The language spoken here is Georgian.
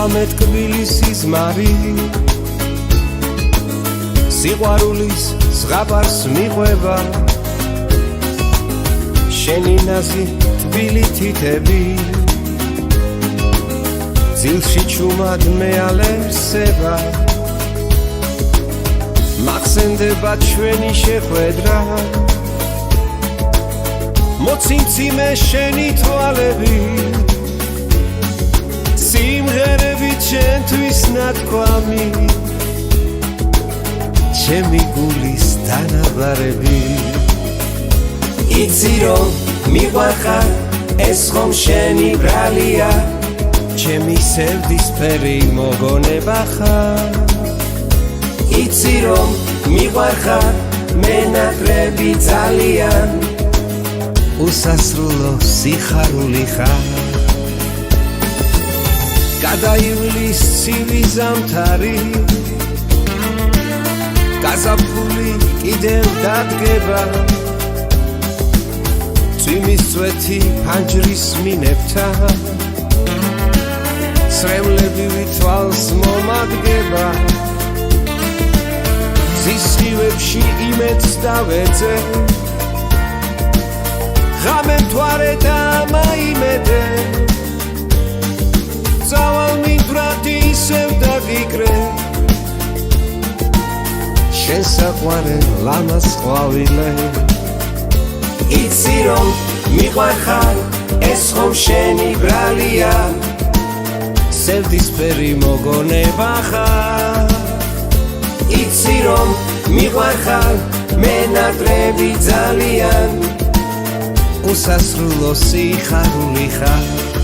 ღამე თბილისის მარი სიყვარულის ზღაპარს მიყვება შენი ნაზი თბილი თითები ძილში ჩუმად მეალერსება მახსენდება ჩვენი შეხვედრა მოციმციმე შენი თვალები სიმღერები ჩემთვის ნათქვამი ჩემი გულის დანაბარები იცი რომ მიყვარხარ ეს ხომ შენი ბრალია ჩემი სევდისფერი მოგონება ხარ იცი რომ მიყვარხარ მენატრები ძალიან უსასრულო სიხარული ხარ გადაივლის ცივი ზამთარი გაზაფხული კიდევ დადგება წვიმის წვეთი ფანჯრის მინებთან სრემლები თვალს მომადგება ზისხივებში იმედს დავეძე ღამე მთვარე დამაიმედე წავალ მინდვრად ისევ დაგიკრე შენ საყვარელ ლამაზ ყვავილე იცი რომ მიყვარხარ ეს ხომ შენი ბრალია სევდისფერი მოგონება ხარ იცი რომ მიყვარხარ მენატრები ძალიან უსასრულო სიხარული ხარ